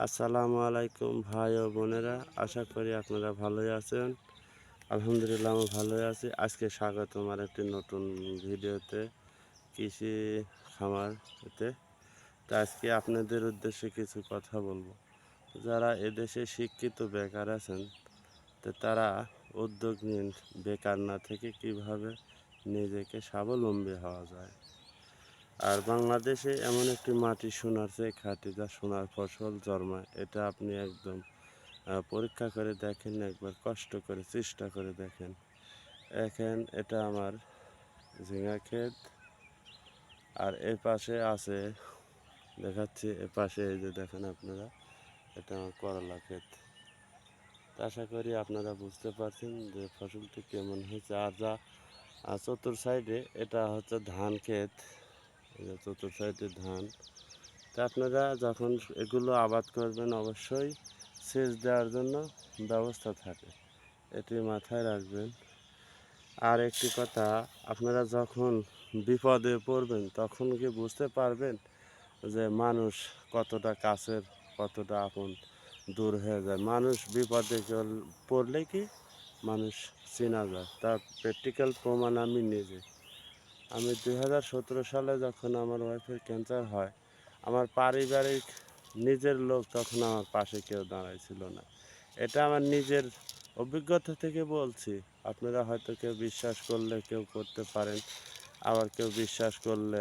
আসসালামু আলাইকুম ভাই ও বোনেরা, আশা করি আপনারা ভালোই আছেন। আলহামদুলিল্লাহ আমি ভালোই আছি। আজকে স্বাগত আমার একটি নতুন ভিডিওতে, কৃষি খামারতে। তো আজকে আপনাদের উদ্দেশ্যে কিছু কথা বলবো। যারা এদেশে শিক্ষিত বেকার আছেন, তো তারা উদ্যোগ নিন বেকার না থেকে কিভাবে নিজেকে স্বাবলম্বী হওয়া যায়। আর বাংলাদেশে এমন একটি মাটি সোনার চেয়ে খাঁটি, যা সোনার ফসল জন্মায়। এটা আপনি একদম পরীক্ষা করে দেখেন, একবার কষ্ট করে চেষ্টা করে দেখেন। এখন এটা আমার ঝিঙা ক্ষেত, আর এর পাশে আছে, দেখাচ্ছি এ পাশে, এই যে দেখেন আপনারা, এটা আমার করলা ক্ষেত। আশা করি আপনারা বুঝতে পারছেন যে ফসলটি কেমন হয়েছে। আর যা চতুর সাইডে, এটা হচ্ছে ধান ক্ষেত, চতুর সাইডে ধান। তা আপনারা যখন এগুলো আবাদ করবেন, অবশ্যই সেচ দেওয়ার জন্য ব্যবস্থা থাকে, এটি মাথায় রাখবেন। আর একটি কথা, আপনারা যখন বিপদে পড়বেন তখন কি বুঝতে পারবেন যে মানুষ কতটা কাছের, কতটা আপন, দূর হয়ে যায়। মানুষ বিপদে পড়লে কি মানুষ চেনা যায়, তার প্র্যাকটিক্যাল প্রমাণ আমি নিজে। আমি 2017 সালে যখন আমার ওয়াইফের ক্যান্সার হয়, আমার পারিবারিক নিজের লোক তখন আমার পাশে কেউ দাঁড়াইছিল না। এটা আমার নিজের অভিজ্ঞতা থেকে বলছি। আপনারা হয়তো কেউ বিশ্বাস করলে কেউ করতে পারেন, আবার কেউ বিশ্বাস করলে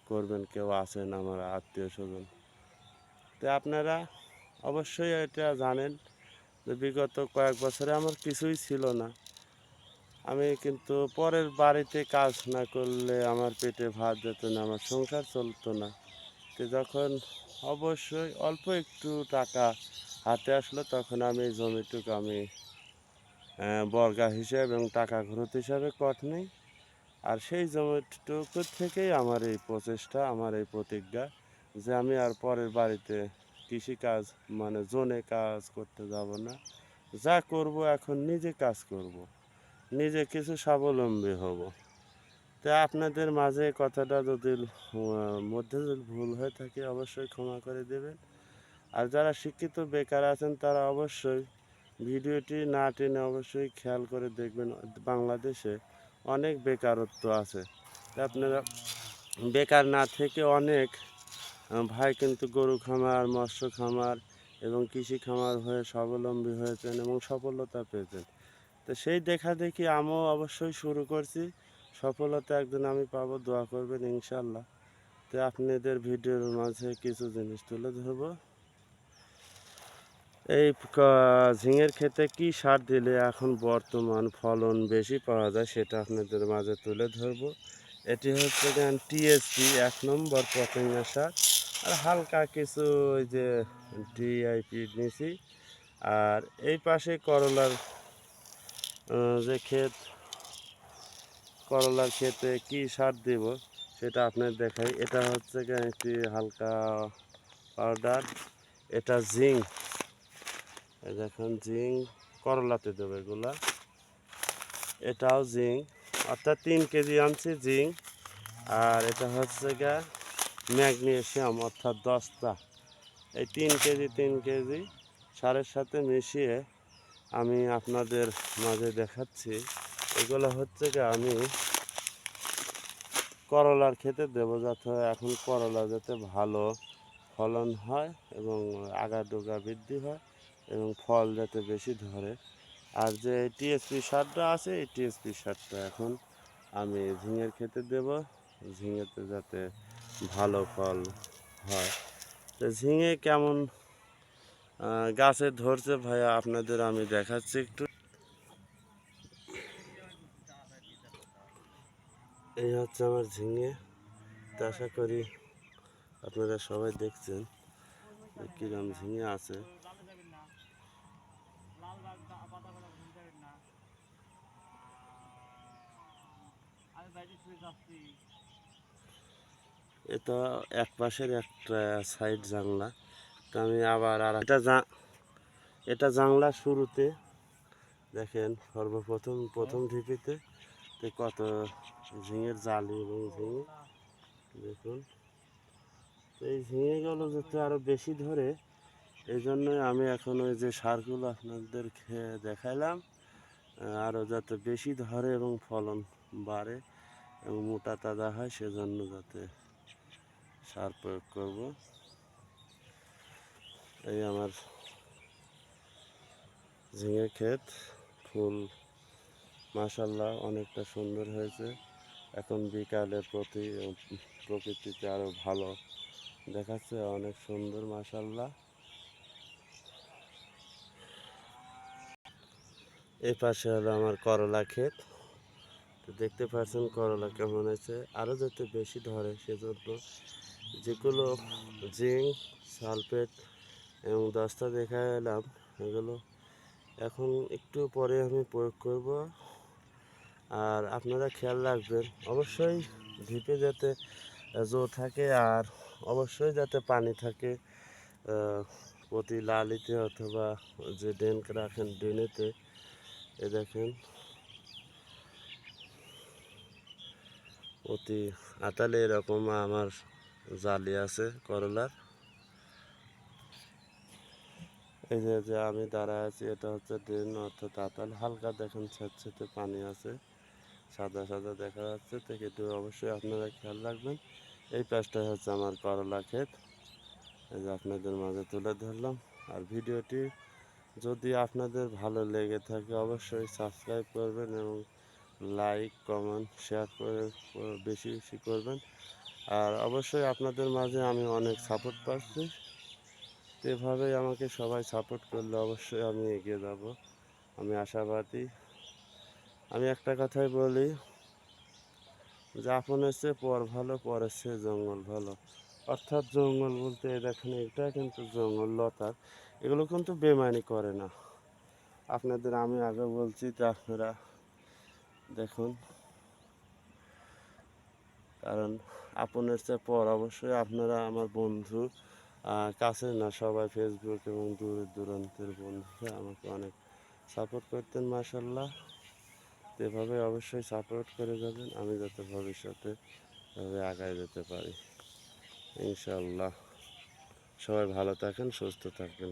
করবেন, কেউ আছেন আমার আত্মীয় স্বজন। তো আপনারা অবশ্যই এটা জানেন যে বিগত কয়েক বছরে আমার কিছুই ছিল না। আমি কিন্তু পরের বাড়িতে কাজ না করলে আমার পেটে ভাত যেত না, আমার সংসার চলতো না। তো যখন অবশ্যই অল্প একটু টাকা হাতে আসলো, তখন আমি এই জমিটুকু আমি বর্গা হিসেবে এবং টাকা খরচ হিসাবে কট নিই। আর সেই জমিটুকু থেকেই আমার এই প্রচেষ্টা, আমার এই প্রতিজ্ঞা যে আমি আর পরের বাড়িতে কৃষিকাজ মানে জোনে কাজ করতে যাব না। যা করব এখন নিজে কাজ করব, নিজে কিছু স্বাবলম্বী হব। তা আপনাদের মাঝে কথাটা যদি মধ্যে যদি ভুল হয়ে থাকে, অবশ্যই ক্ষমা করে দেবেন। আর যারা শিক্ষিত বেকার আছেন, তারা অবশ্যই ভিডিওটি না টেনে অবশ্যই খেয়াল করে দেখবেন। বাংলাদেশে অনেক বেকারত্ব আছে। তা আপনারা বেকার না থেকে অনেক ভাই কিন্তু গরু খামার, মৎস্য খামার এবং কৃষি খামার হয়ে স্বাবলম্বী হয়েছেন এবং সফলতা পেয়েছেন। তো সেই দেখা দেখি আমিও অবশ্যই শুরু করছি। সফলতা একদিন আমি পাবো, দোয়া করবেন ইনশাল্লাহ। তো আপনাদের ভিডিওর মাঝে কিছু জিনিস তুলে ধরবো। এই ঝিঙের ক্ষেতে কি সার দিলে এখন বর্তমান ফলন বেশি পাওয়া যায়, সেটা আপনাদের মাঝে তুলে ধরবো। এটি হচ্ছে টিএসপি 1 নম্বর পতেঙ্গা সার, আর হালকা কিছু ওই যে ডিআইপি নিছি। আর এই পাশে করলার যে ক্ষেত, করলার ক্ষেতে কি সার দেব সেটা আপনার দেখাই। এটা হচ্ছে একটি হালকা পাউডার, এটা জিঙ্ক। এই দেখুন জিঙ্ক করলাতে দেবো এগুলা। এটাও জিঙ্ক, অর্থাৎ 3 কেজি আনছি জিঙ্ক। আর এটা হচ্ছে ম্যাগনেসিয়াম, অর্থাৎ 10টা। এই 3 কেজি সারের সাথে মিশিয়ে আমি আপনাদের মাঝে দেখাচ্ছি। এগুলো হচ্ছে আমি করলার খেতে দেবো, যাতে এখন করলা যাতে ভালো ফলন হয় এবং আগাডোগা বৃদ্ধি হয় এবং ফল যাতে বেশি ধরে। আর যে টিএসপি সারটা আছে, এই টিএসপি সারটা এখন আমি ঝিঙের খেতে দেব, ঝিঙেতে যাতে ভালো ফল হয়। তো ঝিঙে কেমন গাছে ধরছে ভাইয়া, আপনাদের আমি দেখাচ্ছি একটু। এই হচ্ছে আমার ঝিঙে। তা আশা করি আপনারা সবাই দেখছেন কিরম ঝিঙে আছে। এটা এক পাশের একটা সাইড জাংলা। তা আমি আবার আর এটা জাংলা শুরুতে দেখেন, প্রথম ঢিপিতে কত ঝিঙের জালি এবং ঝিঙে দেখুন। তো এই ঝিঙেগুলো যাতে আরও বেশি ধরে, এই জন্যই আমি এখন ওই যে সারগুলো আপনাদের দেখাইলাম, আরও যাতে বেশি ধরে এবং ফলন বাড়ে এবং মোটা তাজা হয়, সেজন্য যাতে সার প্রয়োগ করব। এই আমার ঝিঙে ক্ষেত, ফুল মাশাআল্লাহ অনেকটা সুন্দর হয়েছে। এখন বিকালের প্রকৃতিতে আরও ভালো দেখাচ্ছে, অনেক সুন্দর মাশাআল্লাহ। এই পাশে হলো আমার করলা ক্ষেত, তো দেখতে পাচ্ছেন করলা কেমন হয়েছে। আরও যাতে বেশি ধরে সেজন্য যেগুলো জিঙ্ক, সালফেট এবং দস্তা দেখা এলাম, এগুলো এখন একটু পরে আমি প্রয়োগ করব। আর আপনারা খেয়াল রাখবেন অবশ্যই ঢিপে যাতে জো থাকে, আর অবশ্যই যাতে পানি থাকে প্রতি লালিতে অথবা যে ড্রেন রাখেন ড্রেনেতে। এ দেখেন প্রতি আতালে এরকম আমার জালি আছে করলার। এই যে আমি দাঁড়ায় আছি, এটা হচ্ছে ড্রেন অর্থাৎ আতাল। হালকা দেখেন স্যাঁতস্যাঁতে পানি আছে, সাদা সাদা দেখা যাচ্ছে, তো কিন্তু অবশ্যই আপনারা খেয়াল রাখবেন। এই পাশটা হচ্ছে আমার করলা ক্ষেত, এই যে আপনাদের মাঝে তুলে ধরলাম। আর ভিডিওটি যদি আপনাদের ভালো লেগে থাকে অবশ্যই সাবস্ক্রাইব করবেন এবং লাইক কমেন্ট শেয়ার করে বেশি বেশি করবেন। আর অবশ্যই আপনাদের মাঝে আমি অনেক সাপোর্ট পাচ্ছি, তো এভাবেই আমাকে সবাই সাপোর্ট করলে অবশ্যই আমি এগিয়ে যাব, আমি আশাবাদী। আমি একটা কথাই বলি যে আপনের চেয়ে পর ভালো, পরের চেয়ে জঙ্গল ভালো। অর্থাৎ জঙ্গল বলতে দেখেন এটা কিন্তু জঙ্গল লতার, এগুলো কিন্তু বেমানি করে না। আপনাদের আমি আগে বলছি, যে আপনারা দেখুন, কারণ আপনের চেয়ে পর। অবশ্যই আপনারা আমার বন্ধু, কাছে না সবাই, ফেসবুক এবং দূর দূরান্তের বন্ধুরা আমাকে অনেক সাপোর্ট করতেন মাশাল্লাহ। তো এভাবে অবশ্যই সাপোর্ট করে যাবেন, আমি যাতে ভবিষ্যতে এভাবে আগায় যেতে পারি ইনশাল্লাহ। সবাই ভালো থাকেন, সুস্থ থাকবেন।